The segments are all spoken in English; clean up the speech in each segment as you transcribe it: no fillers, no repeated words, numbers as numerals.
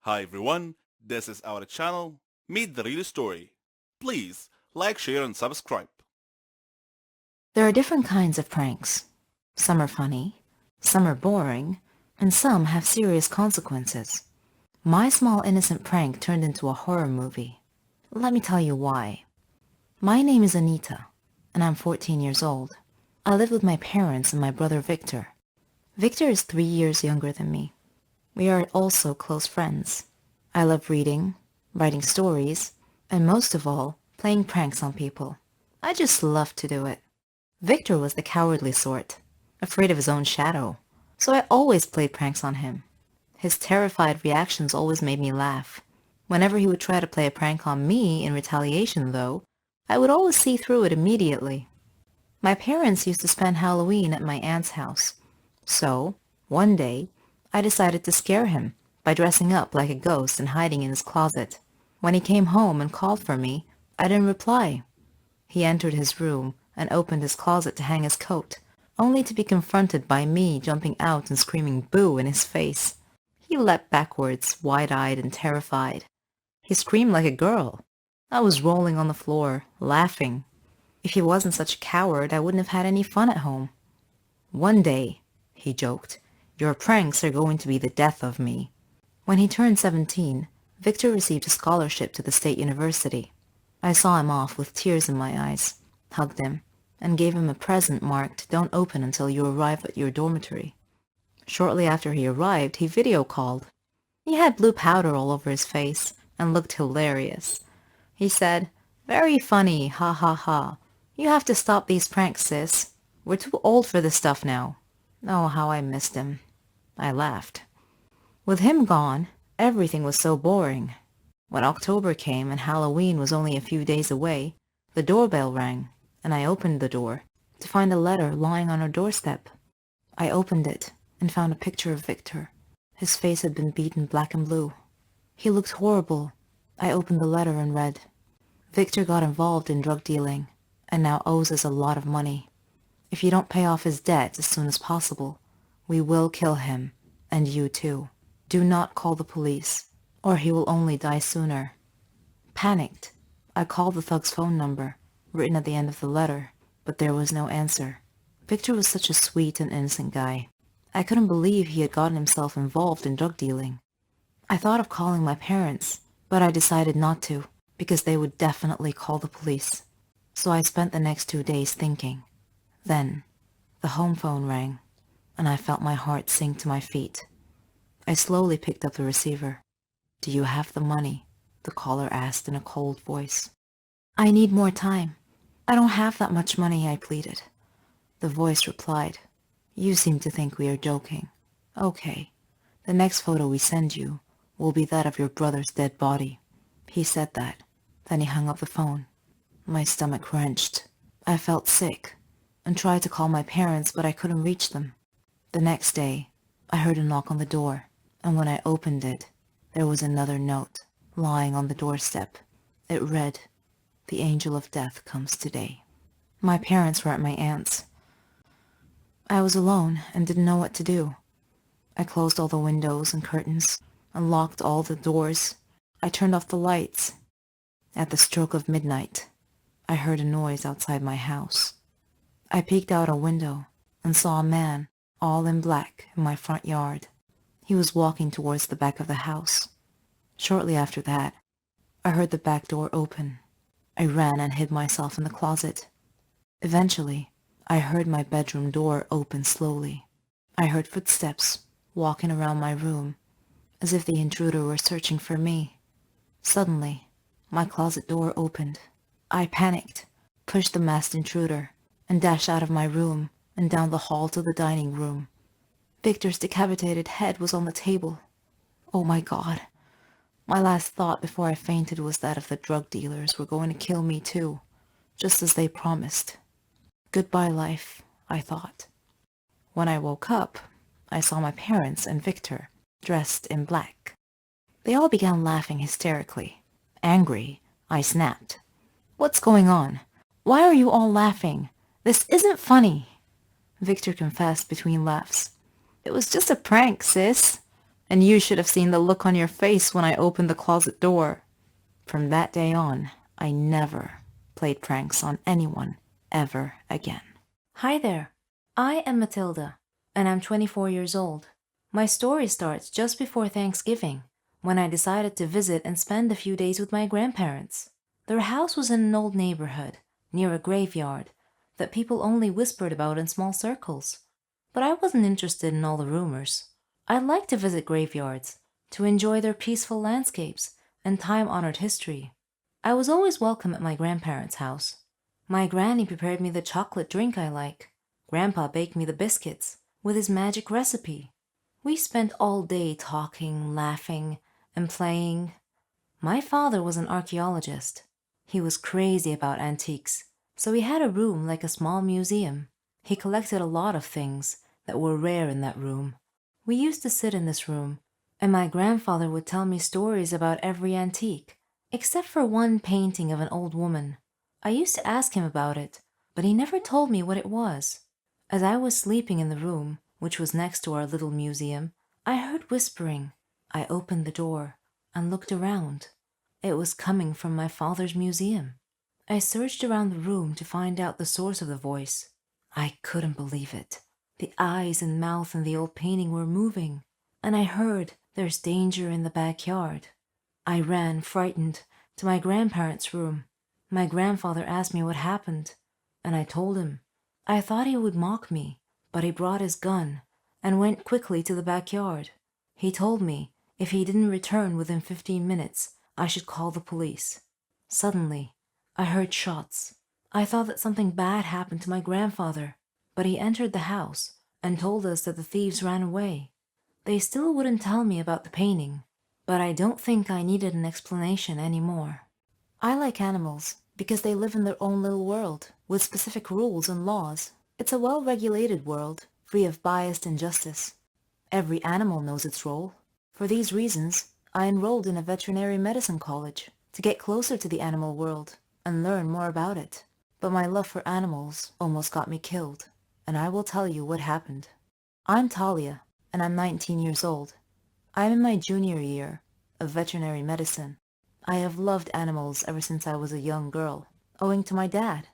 Hi everyone, this is our channel, Meet the Real Story. Please like, share and subscribe. There are different kinds of pranks. Some are funny, some are boring, and some have serious consequences. My small innocent prank turned into a horror movie. Let me tell you why. My name is Anita, and I'm 14 years old. I live with my parents and my brother Victor. Victor is 3 years younger than me. We are also close friends. I love reading, writing stories, and most of all, playing pranks on people. I just love to do it. Victor was the cowardly sort, afraid of his own shadow, so I always played pranks on him. His terrified reactions always made me laugh. Whenever he would try to play a prank on me in retaliation, though, I would always see through it immediately. My parents used to spend Halloween at my aunt's house, so, one day, I decided to scare him by dressing up like a ghost and hiding in his closet. When he came home and called for me, I didn't reply. He entered his room and opened his closet to hang his coat, only to be confronted by me jumping out and screaming "boo" in his face. He leapt backwards, wide-eyed and terrified. He screamed like a girl. I was rolling on the floor, laughing. If he wasn't such a coward, I wouldn't have had any fun at home. "One day," he joked, "your pranks are going to be the death of me." When he turned 17, Victor received a scholarship to the state university. I saw him off with tears in my eyes, hugged him, and gave him a present marked "Don't open until you arrive at your dormitory." Shortly after he arrived, he video called. He had blue powder all over his face and looked hilarious. He said, "Very funny, ha ha ha. You have to stop these pranks, sis. We're too old for this stuff now." Oh, how I missed him. I laughed. With him gone, everything was so boring. When October came and Halloween was only a few days away, the doorbell rang, and I opened the door to find a letter lying on our doorstep. I opened it and found a picture of Victor. His face had been beaten black and blue. He looked horrible. I opened the letter and read, "Victor got involved in drug dealing and now owes us a lot of money. If you don't pay off his debt as soon as possible, we will kill him, and you too. Do not call the police, or he will only die sooner." Panicked, I called the thug's phone number, written at the end of the letter, but there was no answer. Victor was such a sweet and innocent guy. I couldn't believe he had gotten himself involved in drug dealing. I thought of calling my parents, but I decided not to, because they would definitely call the police. So I spent the next 2 days thinking. Then, the home phone rang, and I felt my heart sink to my feet. I slowly picked up the receiver. "Do you have the money?" the caller asked in a cold voice. "I need more time. I don't have that much money," I pleaded. The voice replied, "You seem to think we are joking. Okay, the next photo we send you will be that of your brother's dead body." He said that. Then he hung up the phone. My stomach wrenched. I felt sick and tried to call my parents, but I couldn't reach them. The next day, I heard a knock on the door, and when I opened it, there was another note lying on the doorstep. It read, "The angel of death comes today." My parents were at my aunt's. I was alone and didn't know what to do. I closed all the windows and curtains and locked all the doors. I turned off the lights. At the stroke of midnight, I heard a noise outside my house. I peeked out a window and saw a man, all in black, in my front yard. He was walking towards the back of the house. Shortly after that, I heard the back door open. I ran and hid myself in the closet. Eventually, I heard my bedroom door open slowly. I heard footsteps walking around my room, as if the intruder were searching for me. Suddenly, my closet door opened. I panicked, pushed the masked intruder, and dashed out of my room and down the hall to the dining room. Victor's decapitated head was on the table. Oh my God. My last thought before I fainted was that of the drug dealers were going to kill me too, just as they promised. Goodbye, life, I thought. When I woke up, I saw my parents and Victor, dressed in black. They all began laughing hysterically. Angry, I snapped. "What's going on? Why are you all laughing? This isn't funny." Victor confessed between laughs. "It was just a prank, sis." And you should have seen the look on your face when I opened the closet door. From that day on, I never played pranks on anyone ever again. Hi there. I am Matilda, and I'm 24 years old. My story starts just before Thanksgiving, when I decided to visit and spend a few days with my grandparents. Their house was in an old neighborhood, near a graveyard, that people only whispered about in small circles. But I wasn't interested in all the rumors. I liked to visit graveyards, to enjoy their peaceful landscapes and time-honored history. I was always welcome at my grandparents' house. My granny prepared me the chocolate drink I like. Grandpa baked me the biscuits with his magic recipe. We spent all day talking, laughing, and playing. My father was an archaeologist. He was crazy about antiques, so he had a room like a small museum. He collected a lot of things that were rare in that room. We used to sit in this room, and my grandfather would tell me stories about every antique, except for one painting of an old woman. I used to ask him about it, but he never told me what it was. As I was sleeping in the room, which was next to our little museum, I heard whispering. I opened the door and looked around. It was coming from my father's museum. I searched around the room to find out the source of the voice. I couldn't believe it. The eyes and mouth in the old painting were moving, and I heard, "There's danger in the backyard." I ran, frightened, to my grandparents' room. My grandfather asked me what happened, and I told him. I thought he would mock me, but he brought his gun and went quickly to the backyard. He told me if he didn't return within 15 minutes, I should call the police. Suddenly, I heard shots. I thought that something bad happened to my grandfather, but he entered the house and told us that the thieves ran away. They still wouldn't tell me about the painting, but I don't think I needed an explanation anymore. I like animals because they live in their own little world with specific rules and laws. It's a well-regulated world, free of biased injustice. Every animal knows its role. For these reasons, I enrolled in a veterinary medicine college to get closer to the animal world and learn more about it. But my love for animals almost got me killed, and I will tell you what happened. I'm Talia, and I'm 19 years old. I'm in my junior year of veterinary medicine. I have loved animals ever since I was a young girl, owing to my dad.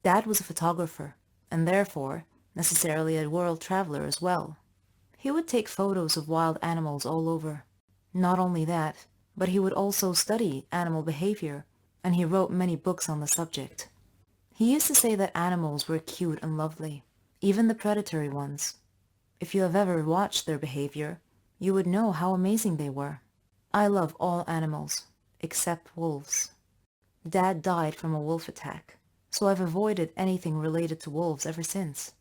Dad was a photographer, and therefore necessarily a world traveler as well. He would take photos of wild animals all over. Not only that, but he would also study animal behavior, and he wrote many books on the subject. He used to say that animals were cute and lovely, even the predatory ones. If you have ever watched their behavior, you would know how amazing they were. I love all animals, except wolves. Dad died from a wolf attack, so I've avoided anything related to wolves ever since.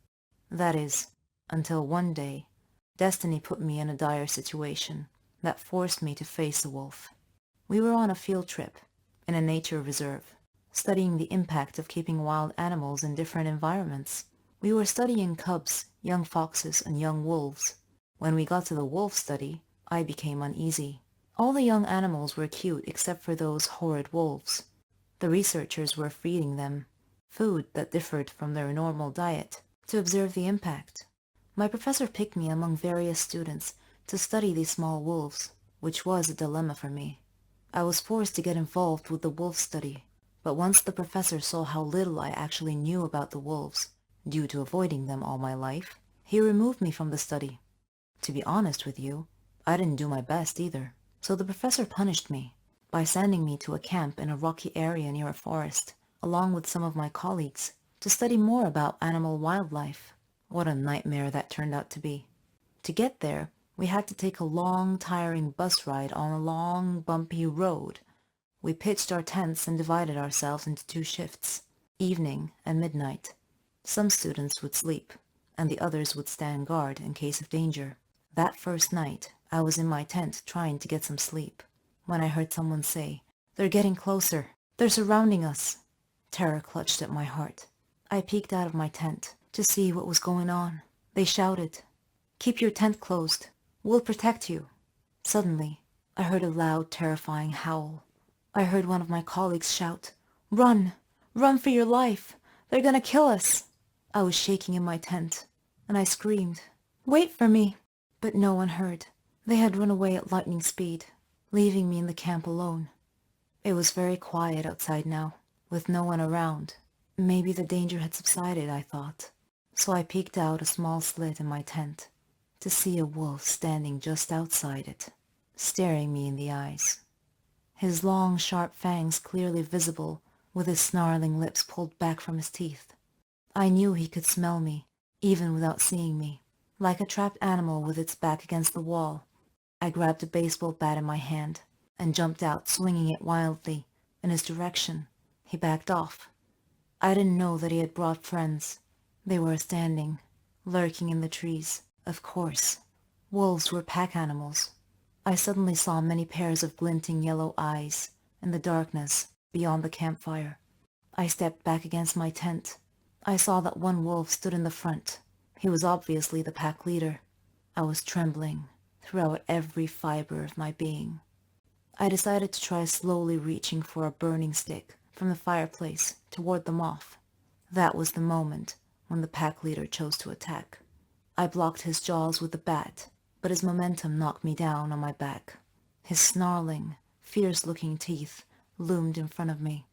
That is, until one day, destiny put me in a dire situation that forced me to face a wolf. We were on a field trip in a nature reserve, studying the impact of keeping wild animals in different environments. We were studying cubs, young foxes, and young wolves. When we got to the wolf study, I became uneasy. All the young animals were cute except for those horrid wolves. The researchers were feeding them food that differed from their normal diet to observe the impact. My professor picked me among various students to study these small wolves, which was a dilemma for me. I was forced to get involved with the wolf study, but once the professor saw how little I actually knew about the wolves, due to avoiding them all my life, he removed me from the study. To be honest with you, I didn't do my best either, so the professor punished me by sending me to a camp in a rocky area near a forest, along with some of my colleagues, to study more about animal wildlife. What a nightmare that turned out to be. To get there, we had to take a long, tiring bus ride on a long, bumpy road. We pitched our tents and divided ourselves into 2 shifts, evening and midnight. Some students would sleep, and the others would stand guard in case of danger. That first night, I was in my tent trying to get some sleep, when I heard someone say, "They're getting closer. They're surrounding us." Terror clutched at my heart. I peeked out of my tent to see what was going on. They shouted, "Keep your tent closed. We'll protect you." Suddenly, I heard a loud, terrifying howl. I heard one of my colleagues shout, "Run! Run for your life! They're gonna kill us!" I was shaking in my tent, and I screamed, "Wait for me!" But no one heard. They had run away at lightning speed, leaving me in the camp alone. It was very quiet outside now, with no one around. Maybe the danger had subsided, I thought. So I peeked out a small slit in my tent to see a wolf standing just outside it, staring me in the eyes. His long, sharp fangs clearly visible, with his snarling lips pulled back from his teeth. I knew he could smell me, even without seeing me. Like a trapped animal with its back against the wall, I grabbed a baseball bat in my hand and jumped out, swinging it wildly in his direction. He backed off. I didn't know that he had brought friends. They were standing, lurking in the trees. Of course, wolves were pack animals. I suddenly saw many pairs of glinting yellow eyes in the darkness beyond the campfire. I stepped back against my tent. I saw that one wolf stood in the front. He was obviously the pack leader. I was trembling throughout every fiber of my being. I decided to try slowly reaching for a burning stick from the fireplace to ward them off. That was the moment when the pack leader chose to attack. I blocked his jaws with the bat, but his momentum knocked me down on my back. His snarling, fierce-looking teeth loomed in front of me,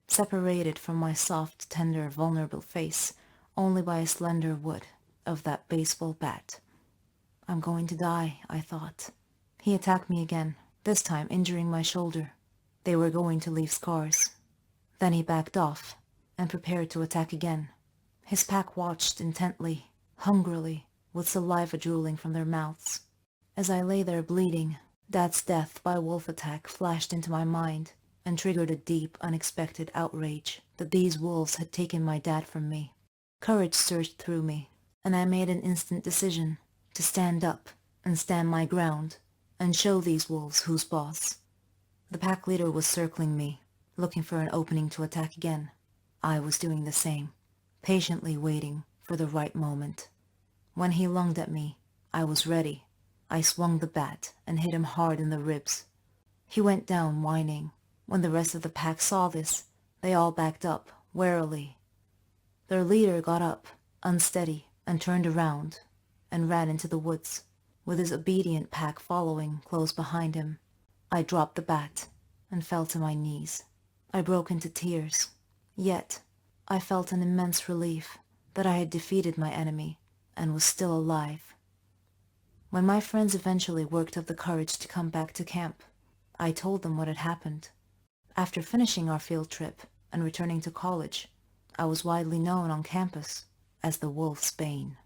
separated from my soft, tender, vulnerable face only by a slender wood of that baseball bat. I'm going to die, I thought. He attacked me again, this time injuring my shoulder. They were going to leave scars. Then he backed off and prepared to attack again. His pack watched intently, hungrily, with saliva drooling from their mouths. As I lay there bleeding, Dad's death by wolf attack flashed into my mind and triggered a deep, unexpected outrage that these wolves had taken my dad from me. Courage surged through me, and I made an instant decision to stand up and stand my ground and show these wolves who's boss. The pack leader was circling me, looking for an opening to attack again. I was doing the same, patiently waiting for the right moment. When he lunged at me, I was ready. I swung the bat and hit him hard in the ribs. He went down whining. When the rest of the pack saw this, they all backed up, warily. Their leader got up, unsteady, and turned around, and ran into the woods, with his obedient pack following close behind him. I dropped the bat and fell to my knees. I broke into tears. Yet, I felt an immense relief that I had defeated my enemy and was still alive. When my friends eventually worked up the courage to come back to camp, I told them what had happened. After finishing our field trip and returning to college, I was widely known on campus as the Wolf's Bane.